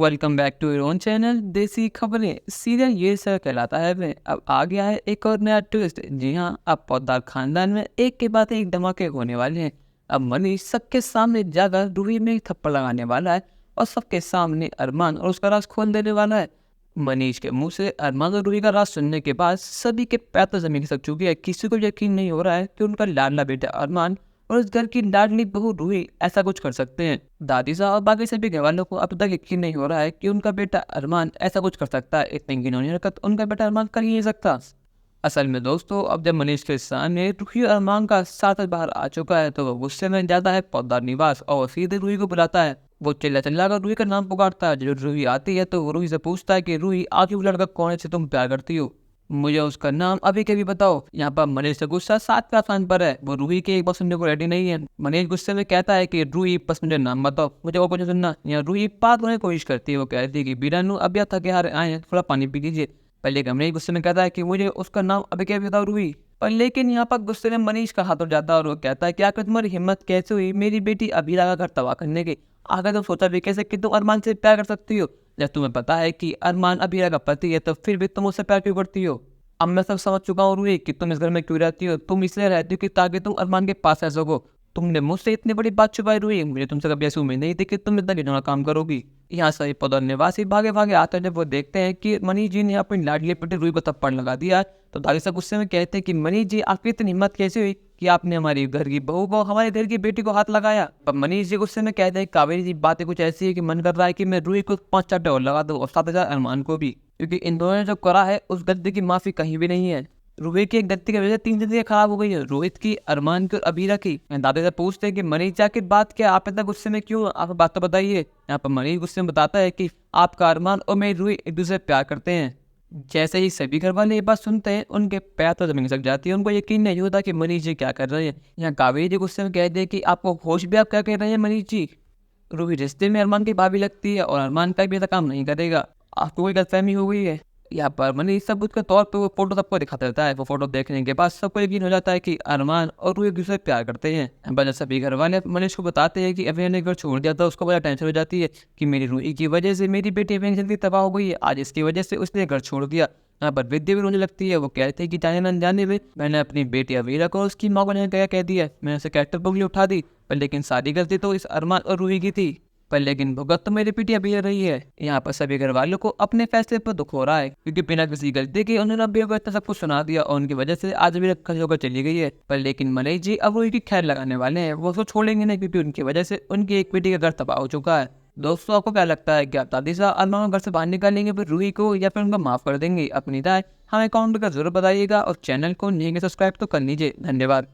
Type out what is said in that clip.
Welcome back to your own channel Desi Khabren. Serial ये sir कहलाता है में अब आ गया है एक और नया ट्विस्ट। जी हाँ, अब पौधार खानदान में एक के बाद एक धमाके होने वाले हैं। अब मनीष सबके सामने जाकर रूही में एक थप्पड़ लगाने वाला है और सबके सामने अरमान और उसका राज खोल देने वाला है। मनीष के मुंह से अरमान और रूही का राज सुनने के बाद सभी के पैर तो जमीन खिसक चुकी है। किसी को यकीन नहीं हो रहा है कि उनका लाडला बेटा अरमान और उस घर की लाडली बहू रूही ऐसा कुछ कर सकते हैं। दादी साहब और बाकी सभी घर वालों को अब तक यकीन नहीं हो रहा है कि उनका बेटा अरमान ऐसा कुछ कर सकता है। इतनी घिनौनी हरकत उनका बेटा अरमान कर ही नहीं सकता। असल में दोस्तों, अब जब मनीष के सामने रूही और अरमान का साथ बाहर आ चुका है तो वो गुस्से में जाता है पौधार निवास और सीधे रूही को बुलाता है। वो चिल्ला चिल्ला कर रूही का नाम पुकारता है। जब रूही आती है तो वो रूही से पूछता है कि रूही, आखिर वो लड़का कौन है जिससे तुम प्यार करती हो? मुझे उसका नाम अभी के भी बताओ। यहाँ पर मनीष का गुस्सा 7 का आसान पर है। वो रूही के एक बात सुनने को रेडी नहीं है। मनीष गुस्से में कहता है कि रूही, बस मुझे नाम बताओ, मुझे और कुछ सुनना। यहाँ रूही बात होने की कोशिश करती है। वो कहती है कि बीरानू, अभी आप थके हारे आए हैं, थोड़ा पानी पी लीजिए। पहले मनीष गुस्से में कहता है कि मुझे उसका नाम अभी के भी बताओ रूही। पर लेकिन यहाँ पर गुस्से में मनीष का हाथ उठ जाता है और वो कहता है कि आखिर तुम्हारी हिम्मत कैसे हुई मेरी बेटी अभीरा का घर तबाह करने की? आखिर तुम सोचा भी कैसे कि तुम अरमान से प्यार कर सकती हो? जब तुम्हें पता है कि अरमान अभीरा का पति है तो फिर भी तुम उससे प्यार क्यों करती हो? अब मैं सब समझ चुका हूँ रूही कि तुम इस घर में क्यों रहती हो। तुम इसलिए रहती हो कि ताकि तुम अरमान के पास रह सको। तुमने मुझसे इतनी बड़ी बात छुपाई रूही। मुझे तुमसे कभी ऐसी उम्मीद नहीं थी कि तुम इतना घिनौना काम करोगी। यहाँ सभी पौधार निवासी भागे भागे आते हैं। जब वो देखते हैं कि मनीष जी ने अपनी लाडली बेटी रूही को थप्पड़ लगा दिया तो दादी साहब गुस्से में कहते हैं कि मनीष जी, आपकी इतनी हिम्मत कैसे हुई कि आपने हमारी घर की बहू को, हमारे घर की बेटी को हाथ लगाया? पर मनीष जी गुस्से में कहते हैं, कावेरी जी, बातें कुछ ऐसी है कि मन कर रहा है कि मैं रूही को 5 चाटे और लगा दूं और 7,000 अरमान को भी, क्योंकि इन दोनों ने जो करा है उस गलती की माफी कहीं भी नहीं है। रूही की एक गलती की वजह से 3 जिंदगी खराब हो गई है, रोहित की, अरमान की और अबीरा की। दादा से पूछते हैं कि मनीष जी, आखिर बात क्या, आप इतना गुस्से में क्यों? आप बात तो बताइए। यहाँ पर मनीष गुस्से में बताता है कि आपका अरमान और मेरी रूही एक दूसरे से प्यार करते हैं। जैसे ही सभी घर वाले ये बात सुनते हैं उनके पैर तो जमीन खिसक जाती है। उनको यकीन नहीं होता कि मनीष जी क्या कर रहे हैं। यहाँ कावेरी जी गुस्से में कहते हैं कि आपको होश भी, आप क्या कह रहे हैं मनीष जी? रूही रिश्ते में अरमान की भाभी लगती है और अरमान का भी ऐसा काम नहीं करेगा। आपको कोई गलतफहमी हो गई है। यहाँ पर मनीष सबूत के तौर पे वो फोटो सबको दिखाता रहता है। वो फोटो देखने के बाद सबको यकीन हो जाता है कि अरमान और रूही एक दूसरे से प्यार करते हैं। पर जब सभी घर वाले मनीष को बताते हैं कि अभी ने घर छोड़ दिया था, उसको बड़ा टेंशन हो जाती है कि मेरी रूही की वजह से मेरी बेटी अभी जल्दी तबाह हो गई है, आज इसकी वजह से उसने घर छोड़ दिया। यहाँ पर विद्या भी रोने लगती है। वो कहते हैं कि जाने न अनजाने में मैंने अपनी बेटी अवीरा को उसकी माँ को क्या कह दिया, मैंने उसे कैरेक्टर बुक उठा दी। पर लेकिन सारी गलती तो इस अरमान और रूही की थी। पर लेकिन भुगत तो मेरी बेटी अभी रही है। यहाँ पर सभी घर वालों को अपने फैसले पर दुख हो रहा है, क्योंकि बिना किसी गलती के उन्होंने अभी को इतना सब कुछ सुना दिया और उनकी वजह से आज भी खर्च होकर चली गई है। पर लेकिन मनीष जी अब रूही की खैर लगाने वाले हैं। वो उसको छोड़ेंगे नहीं, क्योंकि उनकी वजह से उनकी एक बेटी का घर तबाह हो चुका है। दोस्तों, आपको क्या लगता है कि आप दादी साहब अरमान को घर से बाहर निकालेंगे फिर रूही को, या फिर उनका माफ कर देंगे? अपनी राय हमें कमेंट कर जरूर बताइएगा और चैनल को नहीं सब्सक्राइब तो कर लीजिए। धन्यवाद।